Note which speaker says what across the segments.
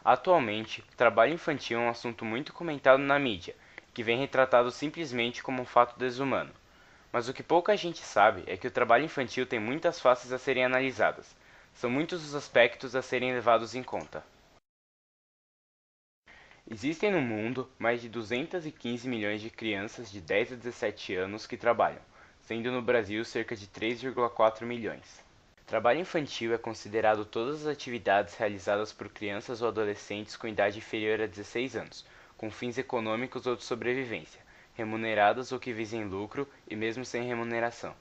Speaker 1: Atualmente, o trabalho infantil é um assunto muito comentado na mídia, que vem retratado simplesmente como um fato desumano. Mas o que pouca gente sabe é que o trabalho infantil tem muitas faces a serem analisadas. São muitos os aspectos a serem levados em conta. Existem no mundo mais de 215 milhões de crianças de 10 a 17 anos que trabalham, sendo no Brasil cerca de 3,4 milhões. Trabalho infantil é considerado todas as atividades realizadas por crianças ou adolescentes com idade inferior a 16 anos, com fins econômicos ou de sobrevivência, remuneradas ou que visem lucro e mesmo sem remuneração.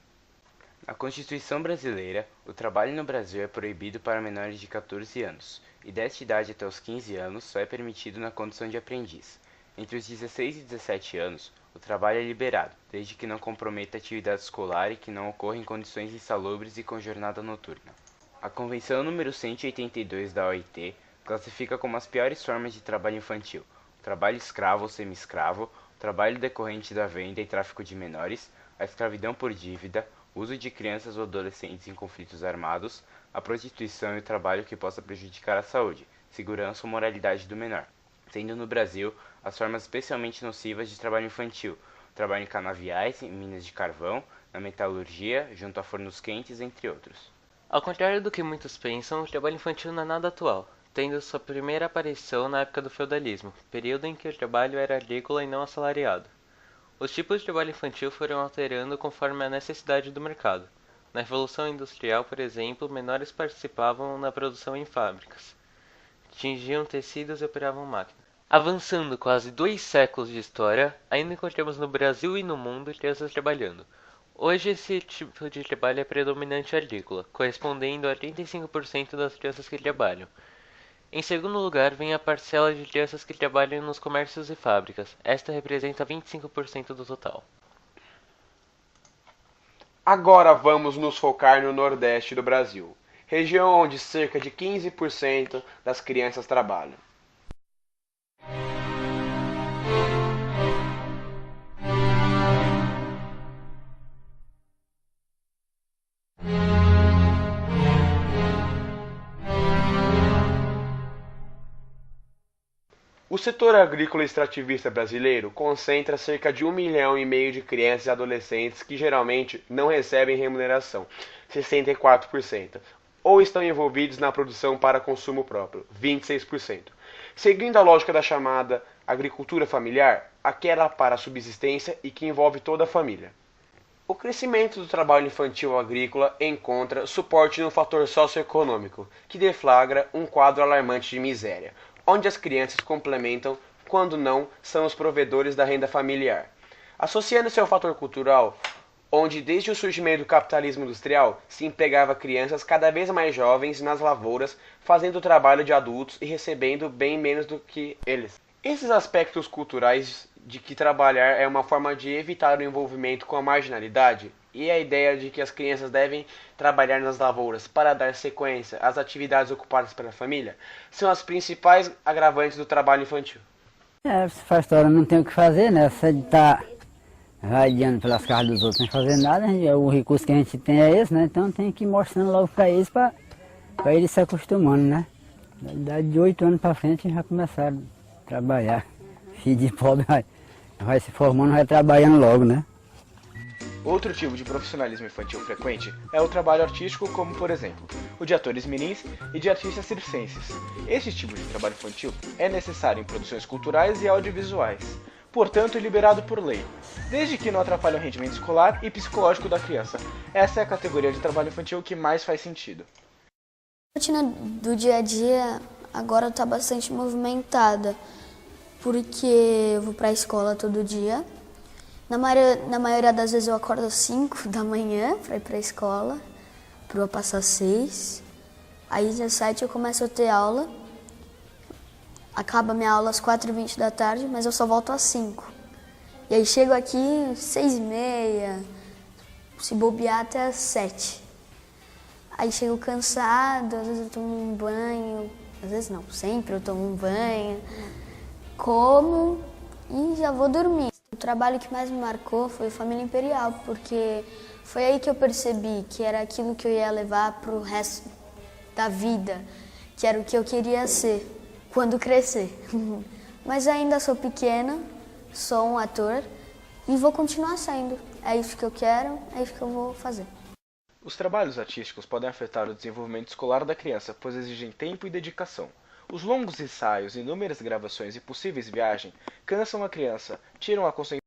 Speaker 1: Na Constituição brasileira, o trabalho no Brasil é proibido para menores de 14 anos, e desta idade até os 15 anos só é permitido na condição de aprendiz. Entre os 16 e 17 anos, o trabalho é liberado, desde que não comprometa a atividade escolar e que não ocorra em condições insalubres e com jornada noturna. A Convenção número 182 da OIT classifica como as piores formas de trabalho infantil: o trabalho escravo ou semi-escravo, o trabalho decorrente da venda e tráfico de menores, a escravidão por dívida, o uso de crianças ou adolescentes em conflitos armados, a prostituição e o trabalho que possa prejudicar a saúde, segurança ou moralidade do menor, sendo no Brasil as formas especialmente nocivas de trabalho infantil: o trabalho em canaviais, em minas de carvão, na metalurgia, junto a fornos quentes, entre outros.
Speaker 2: Ao contrário do que muitos pensam, o trabalho infantil não é nada atual, tendo sua primeira aparição na época do feudalismo, período em que o trabalho era agrícola e não assalariado. Os tipos de trabalho infantil foram alterando conforme a necessidade do mercado. Na Revolução Industrial, por exemplo, menores participavam na produção em fábricas, tingiam tecidos e operavam máquinas. Avançando quase 2 séculos de história, ainda encontramos no Brasil e no mundo crianças trabalhando. Hoje esse tipo de trabalho é predominante agrícola, correspondendo a 35% das crianças que trabalham. Em segundo lugar vem a parcela de crianças que trabalham nos comércios e fábricas. Esta representa 25% do total.
Speaker 3: Agora vamos nos focar no Nordeste do Brasil, região onde cerca de 15% das crianças trabalham. O setor agrícola extrativista brasileiro concentra cerca de 1,5 milhão de crianças e adolescentes que geralmente não recebem remuneração, 64%, ou estão envolvidos na produção para consumo próprio, 26%. Seguindo a lógica da chamada agricultura familiar, aquela para a subsistência e que envolve toda a família. O crescimento do trabalho infantil agrícola encontra suporte no fator socioeconômico, que deflagra um quadro alarmante de miséria, onde as crianças complementam, quando não, são os provedores da renda familiar. Associando-se ao fator cultural, onde desde o surgimento do capitalismo industrial se empregava crianças cada vez mais jovens nas lavouras, fazendo o trabalho de adultos e recebendo bem menos do que eles. Esses aspectos culturais de que trabalhar é uma forma de evitar o envolvimento com a marginalidade e a ideia de que as crianças devem trabalhar nas lavouras para dar sequência às atividades ocupadas pela família são as principais agravantes do trabalho infantil.
Speaker 4: Se faz hora não tem o que fazer, né? Você está radiando pelas casas dos outros sem fazer nada, o recurso que a gente tem é esse, né? Então tem que ir mostrando logo para eles, para eles se acostumando, né? Da idade de 8 anos para frente já começaram a trabalhar. Filho de pobre vai se formando, vai trabalhando logo, né?
Speaker 3: Outro tipo de profissionalismo infantil frequente é o trabalho artístico, como por exemplo, o de atores mirins e de artistas circenses. Esse tipo de trabalho infantil é necessário em produções culturais e audiovisuais, portanto liberado por lei, desde que não atrapalhe o rendimento escolar e psicológico da criança. Essa é a categoria de trabalho infantil que mais faz sentido.
Speaker 5: A rotina do dia a dia agora está bastante movimentada, porque eu vou para a escola todo dia. Na maioria das vezes eu acordo às 5 da manhã para ir para a escola, para eu passar 6. Aí às 7 eu começo a ter aula. Acaba minha aula às 4h20 da tarde, mas eu só volto às 5. E aí chego aqui às 6h30, se bobear até às 7. Aí chego cansado, às vezes eu tomo um banho, às vezes não, sempre eu tomo um banho, como e já vou dormir. O trabalho que mais me marcou foi o Família Imperial, porque foi aí que eu percebi que era aquilo que eu ia levar para o resto da vida, que era o que eu queria ser quando crescer. Mas ainda sou pequena, sou um ator e vou continuar sendo. É isso que eu quero, é isso que eu vou fazer.
Speaker 3: Os trabalhos artísticos podem afetar o desenvolvimento escolar da criança, pois exigem tempo e dedicação. Os longos ensaios, inúmeras gravações e possíveis viagens cansam a criança, tiram a concentração